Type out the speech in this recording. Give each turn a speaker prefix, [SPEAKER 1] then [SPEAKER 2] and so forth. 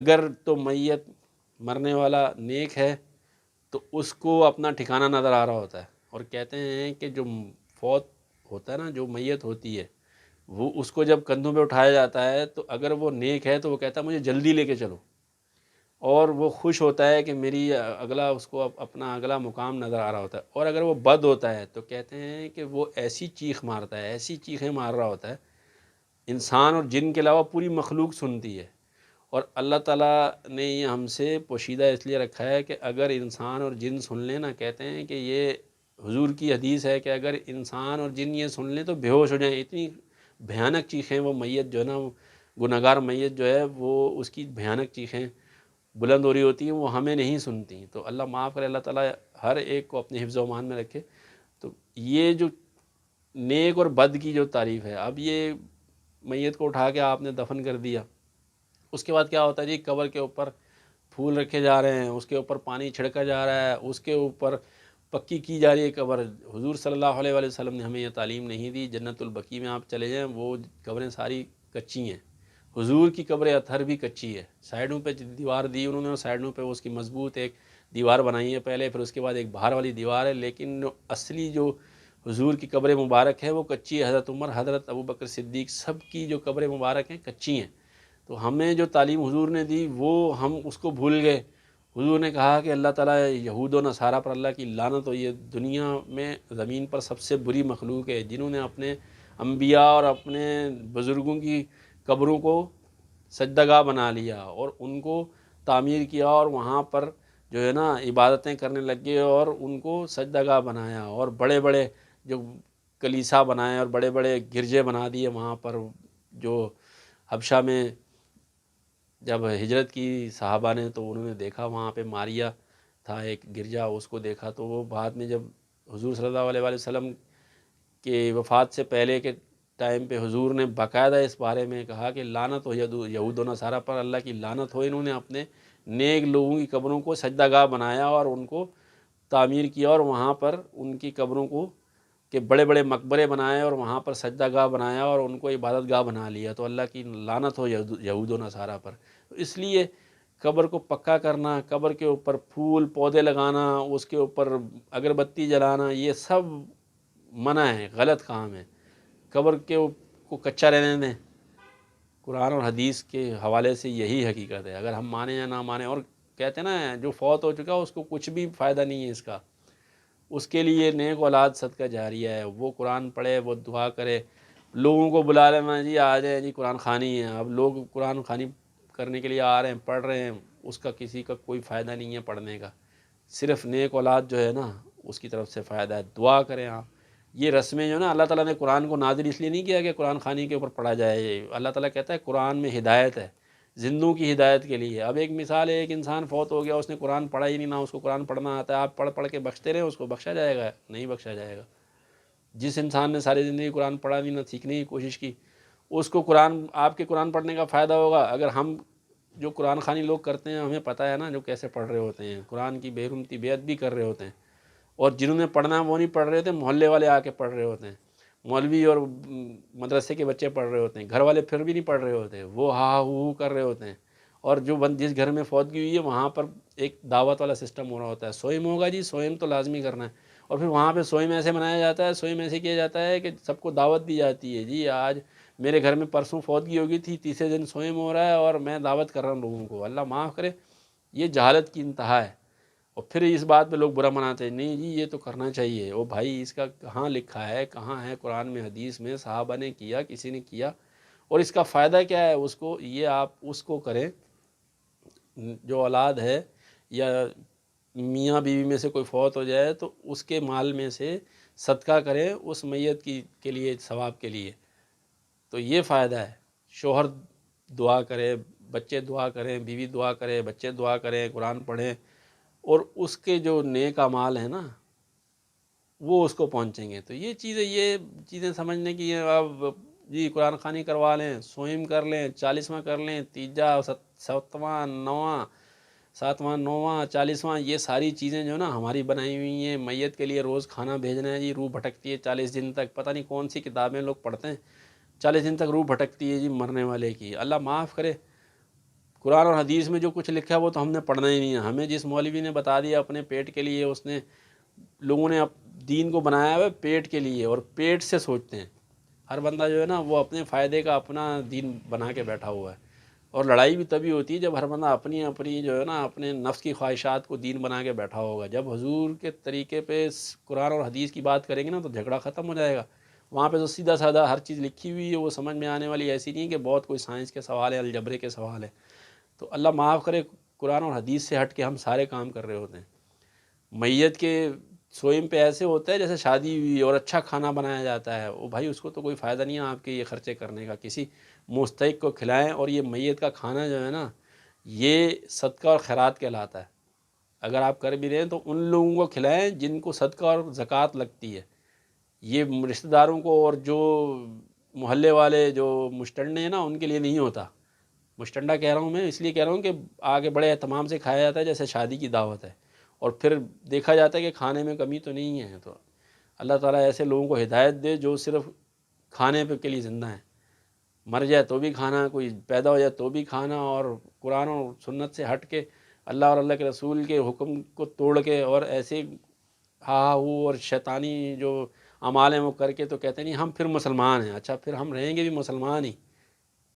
[SPEAKER 1] اگر تو میت مرنے والا نیک ہے تو اس کو اپنا ٹھکانہ نظر آ رہا ہوتا ہے، اور کہتے ہیں کہ جو فوت ہوتا ہے نا، جو میت ہوتی ہے، وہ اس کو جب کندھوں پہ اٹھایا جاتا ہے تو اگر وہ نیک ہے تو وہ کہتا ہے مجھے جلدی لے کے چلو، اور وہ خوش ہوتا ہے کہ میری اگلا، اس کو اپنا اگلا مقام نظر آ رہا ہوتا ہے۔ اور اگر وہ بد ہوتا ہے تو کہتے ہیں کہ وہ ایسی چیخ مارتا ہے، ایسی چیخیں مار رہا ہوتا ہے، انسان اور جن کے علاوہ پوری مخلوق سنتی ہے۔ اور اللہ تعالیٰ نے یہ ہم سے پوشیدہ اس لیے رکھا ہے کہ اگر انسان اور جن سن لیں نا، کہتے ہیں کہ یہ حضور کی حدیث ہے کہ اگر انسان اور جن یہ سن لیں تو بے ہوش ہو جائیں، اتنی بھیانک چیخیں وہ میت جو ہے نا، گنہگار میت جو ہے، وہ اس کی بھیانک چیخیں بلند ہو رہی ہوتی ہیں، وہ ہمیں نہیں سنتی۔ تو اللہ معاف کرے، اللہ تعالیٰ ہر ایک کو اپنے حفظ و امان میں رکھے۔ تو یہ جو نیک اور بد کی جو تعریف ہے، اب یہ میت کو اٹھا کے آپ نے دفن کر دیا، اس کے بعد کیا ہوتا ہے جی؟ قبر کے اوپر پھول رکھے جا رہے ہیں، اس کے اوپر پانی چھڑکا جا رہا ہے، اس کے اوپر پکی کی جا رہی ہے قبر۔ حضور صلی اللہ علیہ وآلہ وسلم نے ہمیں یہ تعلیم نہیں دی۔ جنت البقیع میں آپ چلے جائیں، وہ قبریں ساری کچی ہیں۔ حضور کی قبر اطہر بھی کچی ہے، سائیڈوں پہ دیوار دی انہوں نے، اور سائیڈوں پہ اس کی مضبوط ایک دیوار بنائی ہے پہلے، پھر اس کے بعد ایک باہر والی دیوار ہے، لیکن اصلی جو حضور کی قبر مبارک ہے وہ کچی ہے۔ حضرت عمر، حضرت ابوبکر صدیق، سب کی جو قبر مبارک ہیں کچی ہیں۔ تو ہمیں جو تعلیم حضور نے دی وہ ہم اس کو بھول گئے۔ حضور نے کہا کہ اللہ تعالیٰ یہود و نصارہ پر اللہ کی لعنت ہو، یہ دنیا میں زمین پر سب سے بری مخلوق ہے، جنہوں نے اپنے انبیاء اور اپنے بزرگوں کی قبروں کو سجدہ گاہ بنا لیا، اور ان کو تعمیر کیا، اور وہاں پر جو ہے نا عبادتیں کرنے لگ گئے، اور ان کو سجدہ گاہ بنایا، اور بڑے بڑے جو کلیسا بنائے اور بڑے بڑے گرجے بنا دیے وہاں پر۔ جو حبشہ میں جب ہجرت کی صحابہ نے، تو انہوں نے دیکھا وہاں پہ ماریا تھا ایک گرجا، اس کو دیکھا، تو وہ بعد میں جب حضور صلی اللہ علیہ وآلہ وسلم کے وفات سے پہلے کے ٹائم پہ حضور نے باقاعدہ اس بارے میں کہا کہ لعنت ہو یہود و نصارہ پر، اللہ کی لعنت ہو، انہوں نے اپنے نیک لوگوں کی قبروں کو سجدہ گاہ بنایا اور ان کو تعمیر کیا، اور وہاں پر ان کی قبروں کو کہ بڑے بڑے مقبرے بنائے، اور وہاں پر سجدہ گاہ بنایا، اور ان کو عبادت گاہ بنا لیا۔ تو اللہ کی لعنت ہو یہود و نصارہ پر۔ تو اس لیے قبر کو پکا کرنا، قبر کے اوپر پھول پودے لگانا، اس کے اوپر اگربتی جلانا، یہ سب منع ہے، غلط کام ہے۔ قبر کو کچا رہنے دیں۔ قرآن اور حدیث کے حوالے سے یہی حقیقت ہے، اگر ہم مانیں یا نہ مانیں۔ اور کہتے ہیں نا، جو فوت ہو چکا اس کو کچھ بھی فائدہ نہیں ہے اس کا، اس کے لیے نیک اولاد صدقہ جاریہ ہے، وہ قرآن پڑھے، وہ دعا کرے، لوگوں کو بلا لینا، جی آ جائیں جی قرآن خوانی ہے۔ اب لوگ قرآن خوانی کرنے کے لیے آ رہے ہیں، پڑھ رہے ہیں، اس کا کسی کا کوئی فائدہ نہیں ہے پڑھنے کا، صرف نیک اولاد جو ہے نا اس کی طرف سے فائدہ ہے۔ دعا کریں آپ۔ یہ رسمیں جو ہے نا، اللہ تعالیٰ نے قرآن کو نازل اس لیے نہیں کیا کہ قرآن خوانی کے اوپر پڑھا جائے، یہ اللہ تعالیٰ کہتا ہے قرآن میں ہدایت ہے، زندوں کی ہدایت کے لیے۔ اب ایک مثال ہے، ایک انسان فوت ہو گیا، اس نے قرآن پڑھا ہی نہیں، نہ اس کو قرآن پڑھنا آتا ہے، آپ پڑھ پڑھ کے بخشتے رہیں، اس کو بخشا جائے گا؟ نہیں بخشا جائے گا۔ جس انسان نے ساری زندگی قرآن پڑھا نہیں، نہ سیکھنے کی کوشش کی، اس کو قرآن، آپ کے قرآن پڑھنے کا فائدہ ہوگا؟ اگر ہم جو قرآن خوانی لوگ کرتے ہیں، ہمیں پتہ ہے نا جو کیسے پڑھ رہے ہوتے ہیں، قرآن کی بے حرمتی بے ادبی کر رہے ہوتے ہیں، اور جنہوں نے پڑھنا ہے وہ نہیں پڑھ رہے ہوتے، محلے والے آ کے پڑھ رہے ہوتے ہیں، مولوی اور مدرسے کے بچے پڑھ رہے ہوتے ہیں، گھر والے پھر بھی نہیں پڑھ رہے ہوتے، وہ ہا ہا ہو کر رہے ہوتے ہیں۔ اور جو جس گھر میں فوتگی ہوئی ہے وہاں پر ایک دعوت والا سسٹم ہو رہا ہوتا ہے، سوئم ہوگا جی، سوئم تو لازمی کرنا ہے، اور پھر وہاں پہ سوئم ایسے منایا جاتا ہے، سوئم ایسے کیا جاتا ہے کہ سب کو دعوت دی جاتی ہے، جی آج میرے گھر میں پرسوں فوتگی ہو گئی تھی، تیسرے دن سوئم ہو رہا ہے اور میں دعوت کر رہا ہوں لوگوں کو۔ اللہ معاف کرے، یہ جہالت کی انتہا ہے۔ اور پھر اس بات پہ لوگ برا مناتے ہیں، نہیں جی یہ تو کرنا چاہیے۔ او بھائی، اس کا کہاں لکھا ہے، کہاں ہے قرآن میں، حدیث میں؟ صحابہ نے کیا، کسی نے کیا؟ اور اس کا فائدہ کیا ہے اس کو؟ یہ آپ اس کو کریں، جو اولاد ہے یا میاں بیوی میں سے کوئی فوت ہو جائے تو اس کے مال میں سے صدقہ کریں اس میت کے لیے، ثواب کے لیے۔ تو یہ فائدہ ہے۔ شوہر دعا کرے، بچے دعا کریں، بیوی دعا کرے، بچے دعا کریں، قرآن پڑھیں، اور اس کے جو نیک اعمال ہیں نا وہ اس کو پہنچیں گے۔ تو یہ چیزیں سمجھنے کی ہیں۔ اب جی قرآن خوانی کروا لیں، سوئم کر لیں، 40واں کر لیں، تیجا، 7واں، 9واں، 7واں، 9واں، 40واں، یہ ساری چیزیں جو ہے نا ہماری بنائی ہوئی ہیں۔ میت کے لیے روز کھانا بھیجنا ہے جی، روح بھٹکتی ہے 40 دن تک، پتہ نہیں کون سی کتابیں لوگ پڑھتے ہیں، 40 دن تک روح بھٹکتی ہے جی مرنے والے کی۔ اللہ معاف کرے، قرآن اور حدیث میں جو کچھ لکھا ہے وہ تو ہم نے پڑھنا ہی نہیں ہے. ہمیں جس مولوی نے بتا دیا اپنے پیٹ کے لیے، اس نے لوگوں نے دین کو بنایا ہوا ہے پیٹ کے لیے، اور پیٹ سے سوچتے ہیں. ہر بندہ جو ہے نا وہ اپنے فائدے کا اپنا دین بنا کے بیٹھا ہوا ہے. اور لڑائی بھی تبھی ہوتی ہے جب ہر بندہ اپنی اپنی جو ہے نا اپنے نفس کی خواہشات کو دین بنا کے بیٹھا ہوگا. جب حضور کے طریقے پہ قرآن اور حدیث کی بات کریں گے نا تو جھگڑا ختم ہو جائے گا. وہاں پہ تو سیدھا سادہ ہر چیز لکھی ہوئی ہے، وہ سمجھ میں آنے والی ایسی نہیں ہے کہ بہت کوئی سائنس کے سوال ہے، الجبرے کے سوال ہے. تو اللہ معاف کرے، قرآن اور حدیث سے ہٹ کے ہم سارے کام کر رہے ہوتے ہیں. میت کے سوئم پہ ایسے ہوتا ہے جیسے شادی ہوئی اور اچھا کھانا بنایا جاتا ہے. وہ بھائی اس کو تو کوئی فائدہ نہیں ہے آپ کے یہ خرچے کرنے کا. کسی مستحق کو کھلائیں. اور یہ میت کا کھانا جو ہے نا یہ صدقہ اور خیرات کہلاتا ہے. اگر آپ کر بھی رہے ہیں تو ان لوگوں کو کھلائیں جن کو صدقہ اور زکوٰۃ لگتی ہے. یہ رشتہ داروں کو اور جو محلے والے جو مشتنڈے ہیں نا ان کے لیے نہیں ہوتا. مشتنڈا کہہ رہا ہوں میں اس لیے کہہ رہا ہوں کہ آگے بڑے اہتمام سے کھایا جاتا ہے جیسے شادی کی دعوت ہے، اور پھر دیکھا جاتا ہے کہ کھانے میں کمی تو نہیں ہے. تو اللہ تعالیٰ ایسے لوگوں کو ہدایت دے جو صرف کھانے پہ کے لیے زندہ ہیں. مر جائے تو بھی کھانا، کوئی پیدا ہو جائے تو بھی کھانا، اور قرآن اور سنت سے ہٹ کے اللہ اور اللہ کے رسول کے حکم کو توڑ کے اور ایسے ہاں ہو اور شیطانی جو اعمال ہیں وہ کر کے تو کہتے نہیں ہم پھر مسلمان ہیں. اچھا پھر ہم رہیں گے بھی مسلمان ہی.